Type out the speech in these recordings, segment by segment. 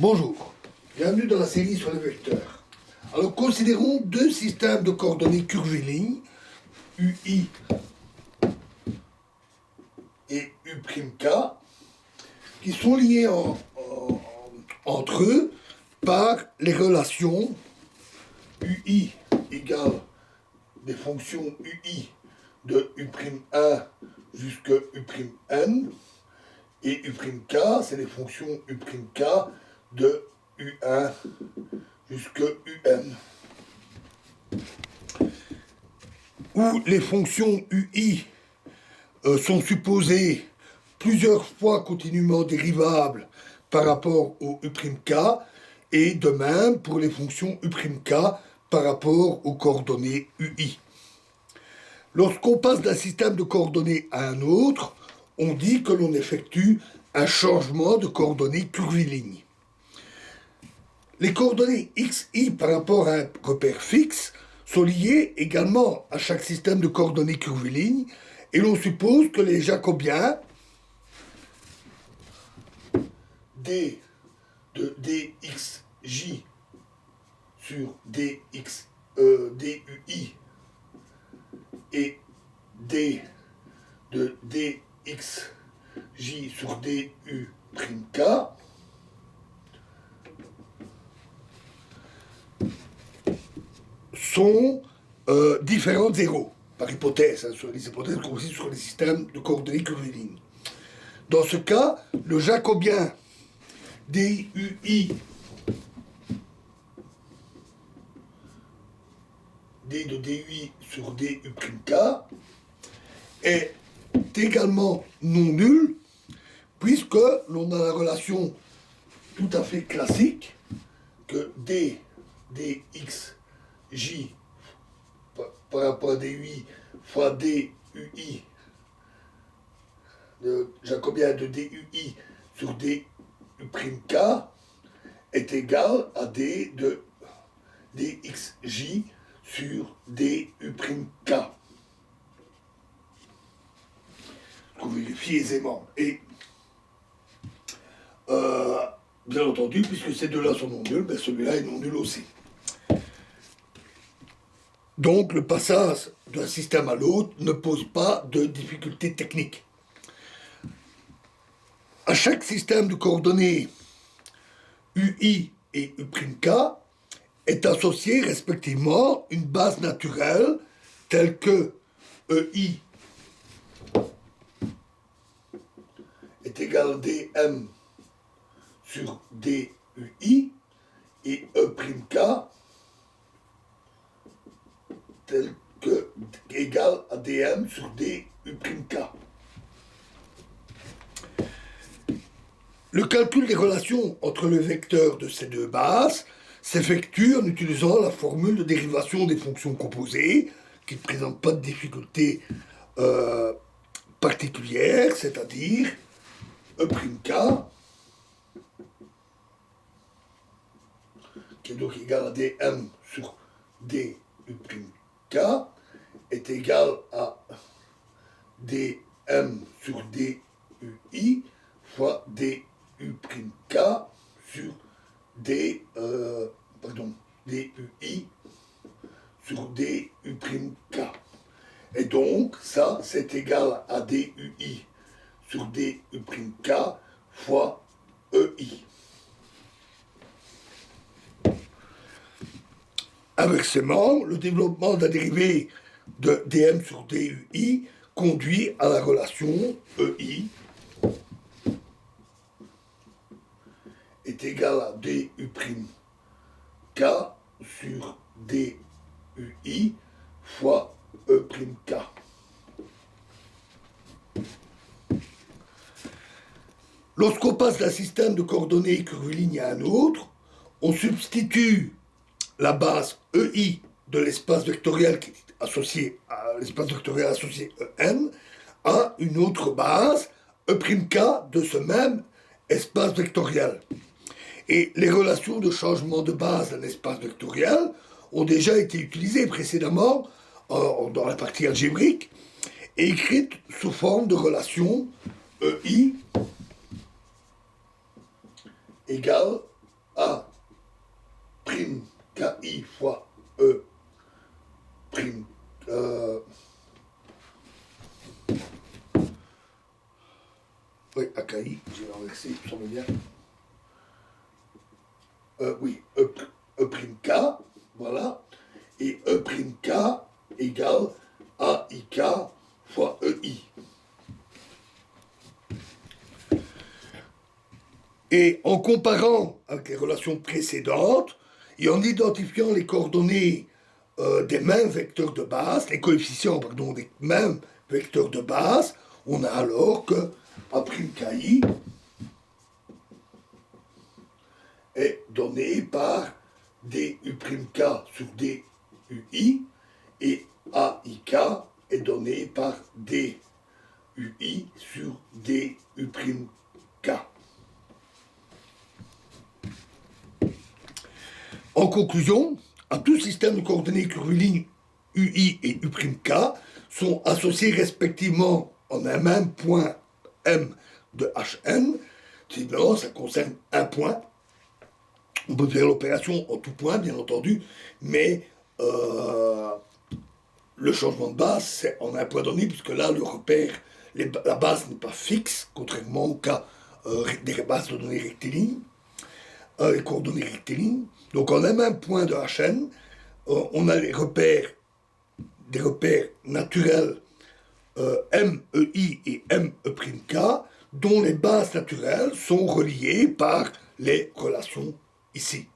Bonjour, bienvenue dans la série sur les vecteurs. Alors considérons deux systèmes de coordonnées curvilignes, UI et U'K, qui sont liés entre eux par les relations UI égale des fonctions UI de U'1 jusqu'à U'N, et U'K, c'est les fonctions U'K de U1 jusqu'à UN, où les fonctions UI sont supposées plusieurs fois continuellement dérivables par rapport au U'K, et de même pour les fonctions U'K par rapport aux coordonnées UI. Lorsqu'on passe d'un système de coordonnées à un autre, on dit que l'on effectue un changement de coordonnées curvilignes. Les coordonnées x, y par rapport à un repère fixe sont liées également à chaque système de coordonnées curvilignes, et l'on suppose que les jacobiens d de dxj sur dui et d de dxj sur du', sont différents de zéro, par hypothèse, sur les hypothèses qu'on consiste sur les systèmes de coordonnées curvilignes. Dans ce cas, le jacobien DUI d de DUI sur DU'K est également non nul, puisque l'on a la relation tout à fait classique que d dxj par rapport à DUI fois DUI, le jacobien de DUI sur DU'K est égal à d de dxj sur DU'K. Qu'on vérifie aisément. Et bien entendu, puisque ces deux-là sont non nuls, ben celui-là est non nul aussi. Donc le passage d'un système à l'autre ne pose pas de difficultés techniques. À chaque système de coordonnées UI et U'K est associée respectivement une base naturelle telle que EI est égal à dm sur dui et E'K tel que égal à dm sur du'K. Le calcul des relations entre le vecteur de ces deux bases s'effectue en utilisant la formule de dérivation des fonctions composées, qui ne présente pas de difficulté particulière, c'est-à-dire E'K, qui est donc égal à dm sur du'K, est égal à dm sur dui fois du'K sur dui sur du'K. Et donc, ça, c'est égal à dui sur du'K fois EI. Inversement, le développement de la dérivée de dm sur dui conduit à la relation EI est égal à du'K sur dui fois E'K. Lorsqu'on passe d'un système de coordonnées curvilignes à un autre, on substitue la base EI de l'espace vectoriel qui est associé à l'espace vectoriel associé EN à une autre base E'K de ce même espace vectoriel. Et les relations de changement de base d'un espace vectoriel ont déjà été utilisées précédemment dans la partie algébrique et écrites sous forme de relation EI égale A prime KI fois E prime oui, AKI, j'ai renversé, ça me bien. Oui, E prime K, voilà, et E prime K égale AIK fois EI. Et en comparant avec les relations précédentes, et en identifiant les coordonnées des mêmes vecteurs de base, les coefficients, pardon, des mêmes vecteurs de base, on a alors que A'Ki est donné par DU'K sur DUI et AIK est donné par DUI sur DU'K. En conclusion, à tout système de coordonnées curviligne UI et U'K sont associés respectivement en un même point M de Hn. Sinon, ça concerne un point. On peut faire l'opération en tout point, bien entendu, mais le changement de base, c'est en un point donné, puisque là, le repère, la base n'est pas fixe, contrairement au cas des bases de données rectilignes, les coordonnées rectilignes. Donc en un même point de Hn, on a des repères naturels MEI et ME'K, dont les bases naturelles sont reliées par les relations ici.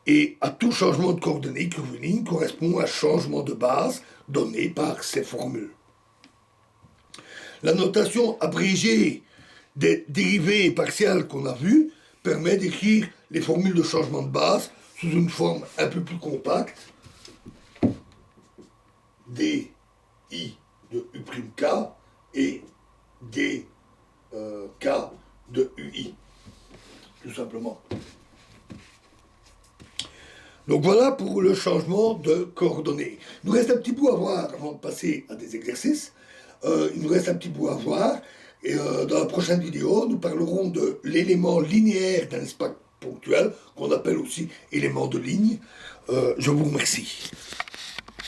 Et à tout changement de coordonnées curviligne correspond à un changement de base donné par ces formules. La notation abrégée des dérivées partielles qu'on a vues permet d'écrire les formules de changement de base sous une forme un peu plus compacte. DI de U'K et DK de UI, tout simplement. Donc voilà pour le changement de coordonnées. Il nous reste un petit bout à voir avant de passer à des exercices. Il nous reste un petit bout à voir. Et dans la prochaine vidéo, nous parlerons de l'élément linéaire d'un espace ponctuel, qu'on appelle aussi élément de ligne. Je vous remercie.